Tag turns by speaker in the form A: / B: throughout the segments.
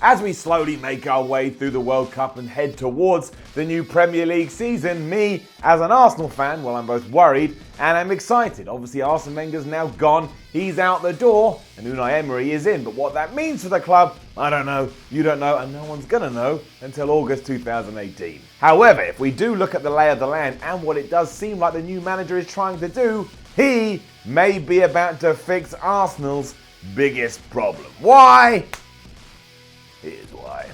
A: As we slowly make our way through the World Cup and head towards the new Premier League season, me, as an Arsenal fan, well, I'm both worried and I'm excited. Obviously, Arsene Wenger's now gone, he's out the door, and Unai Emery is in. But what that means for the club, I don't know, you don't know, and no one's gonna know until August 2018. However, if we do look at the lay of the land and what it does seem like the new manager is trying to do, he may be about to fix Arsenal's biggest problem. Why? Here's why.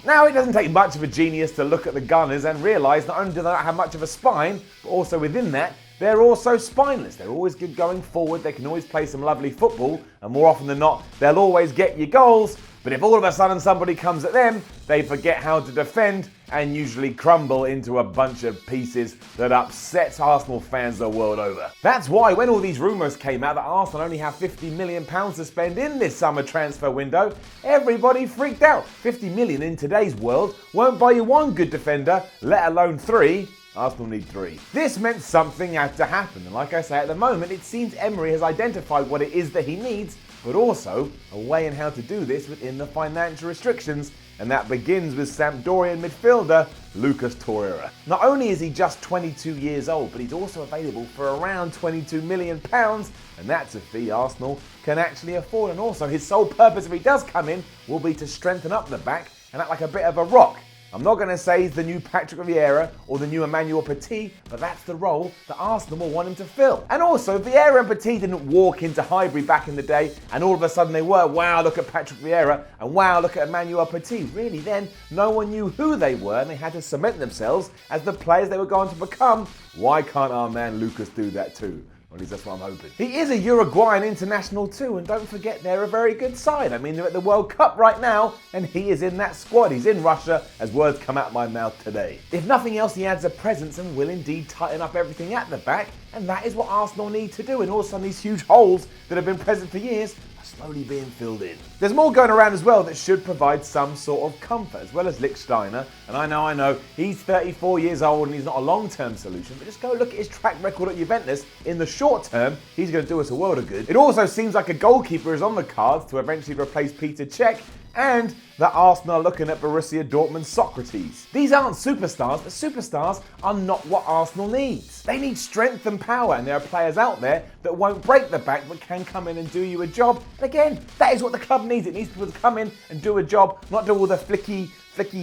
A: Now, it doesn't take much of a genius to look at the Gunners and realise not only do they not have much of a spine, but also within that, they're also spineless. They're always good going forward, they can always play some lovely football, and more often than not, they'll always get you goals. But if all of a sudden somebody comes at them, they forget how to defend and usually crumble into a bunch of pieces that upsets Arsenal fans the world over. That's why when all these rumours came out that Arsenal only have £50 million to spend in this summer transfer window, everybody freaked out. 50 million in today's world won't buy you one good defender, let alone three. Arsenal need three. This meant something had to happen, and like I say, at the moment, it seems Emery has identified what it is that he needs, but also a way in how to do this within the financial restrictions, and that begins with Sampdorian midfielder Lukas Torreira. Not only is he just 22 years old, but he's also available for around £22 million, and that's a fee Arsenal can actually afford. And also, his sole purpose if he does come in will be to strengthen up the back and act like a bit of a rock. I'm not going to say he's the new Patrick Vieira or the new Emmanuel Petit, but that's the role that Arsenal will want him to fill. And also, Vieira and Petit didn't walk into Highbury back in the day and all of a sudden they were, wow, look at Patrick Vieira and wow, look at Emmanuel Petit. Really then, no one knew who they were and they had to cement themselves as the players they were going to become. Why can't our man Lucas do that too? At least that's what I'm hoping. He is a Uruguayan international too, and don't forget they're a very good side. I mean, they're at the World Cup right now, and he is in that squad. He's in Russia, as words come out of my mouth today. If nothing else, he adds a presence and will indeed tighten up everything at the back, and that is what Arsenal need to do. And all of a sudden, these huge holes that have been present for years are slowly being filled in. There's more going around as well that should provide some sort of comfort, as well as Lichtsteiner. And I know, he's 34 years old and he's not a long-term solution, but just go look at his track record at Juventus. In the short term, he's going to do us a world of good. It also seems like a goalkeeper is on the cards to eventually replace Peter Cech, and that Arsenal are looking at Borussia Dortmund's Socrates. These aren't superstars, but superstars are not what Arsenal needs. They need strength and power, and there are players out there that won't break the back but can come in and do you a job. And again, that is what the club needs. It needs people to come in and do a job, not do all the flicky,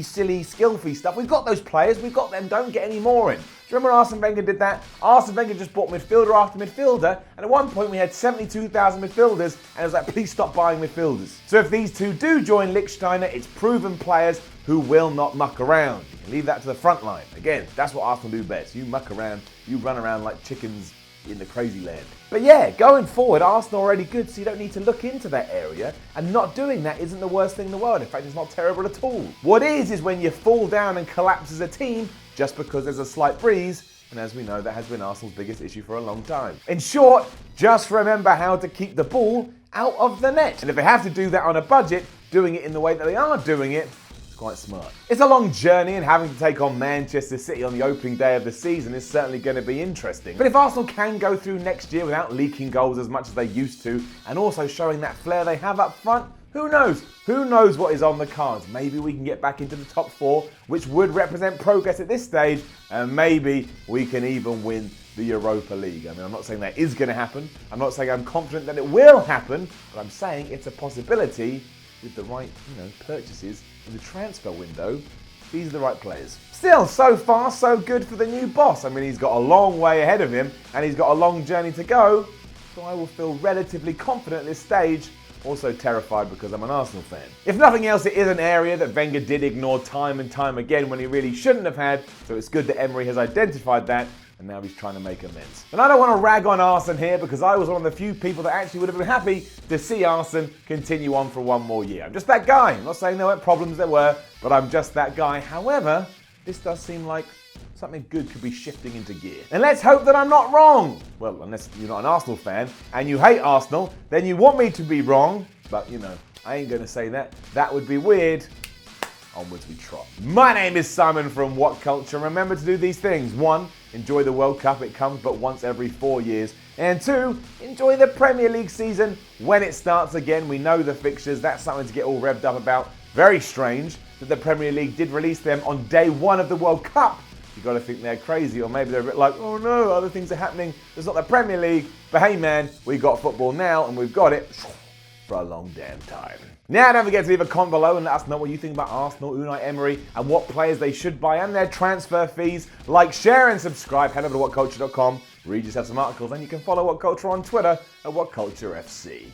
A: silly, skill-free stuff. We've got those players, we've got them, don't get any more in. Do you remember when Arsene Wenger did that? Arsene Wenger just bought midfielder after midfielder, and at one point we had 72,000 midfielders, and it was like, please stop buying midfielders. So if these two do join Lichtsteiner, it's proven players who will not muck around. You can leave that to the front line. Again, that's what Arsenal do best. You muck around, you run around like chickens in the crazy land. But yeah, going forward, Arsenal are already good, so you don't need to look into that area, and not doing that isn't the worst thing in the world. In fact, it's not terrible at all. What is when you fall down and collapse as a team just because there's a slight breeze, and as we know, that has been Arsenal's biggest issue for a long time. In short, just remember how to keep the ball out of the net. And if they have to do that on a budget, doing it in the way that they are doing it, quite smart. It's a long journey, and having to take on Manchester City on the opening day of the season is certainly going to be interesting. But if Arsenal can go through next year without leaking goals as much as they used to, and also showing that flair they have up front, who knows? Who knows what is on the cards? Maybe we can get back into the top four, which would represent progress at this stage, and maybe we can even win the Europa League. I mean, I'm not saying that is going to happen. I'm not saying I'm confident that it will happen, but I'm saying it's a possibility with the right, purchases in the transfer window. These are the right players. Still, so far, so good for the new boss. I mean, he's got a long way ahead of him, and he's got a long journey to go, so I will feel relatively confident at this stage. Also terrified because I'm an Arsenal fan. If nothing else, it is an area that Wenger did ignore time and time again when he really shouldn't have had, so it's good that Emery has identified that, and now he's trying to make amends. And I don't want to rag on Arsene here because I was one of the few people that actually would have been happy to see Arsene continue on for one more year. I'm just that guy. I'm not saying there weren't problems, there were, but I'm just that guy. However, this does seem like something good could be shifting into gear. And let's hope that I'm not wrong. Well, unless you're not an Arsenal fan and you hate Arsenal, then you want me to be wrong. But, I ain't going to say that. That would be weird. Onwards we trot. My name is Simon from What Culture. Remember to do these things. 1, enjoy the World Cup. It comes but once every 4 years. And 2, enjoy the Premier League season when it starts again. We know the fixtures. That's something to get all revved up about. Very strange that the Premier League did release them on day 1 of the World Cup. You've got to think they're crazy, or maybe they're a bit like, oh no, other things are happening. It's not the Premier League. But hey man, we got football now, and we've got it for a long damn time. Now, don't forget to leave a comment below and let us know what you think about Arsenal, Unai Emery, and what players they should buy and their transfer fees. Like, share, and subscribe. Head over to whatculture.com, read yourself some articles, and you can follow What Culture on Twitter at WhatCultureFC.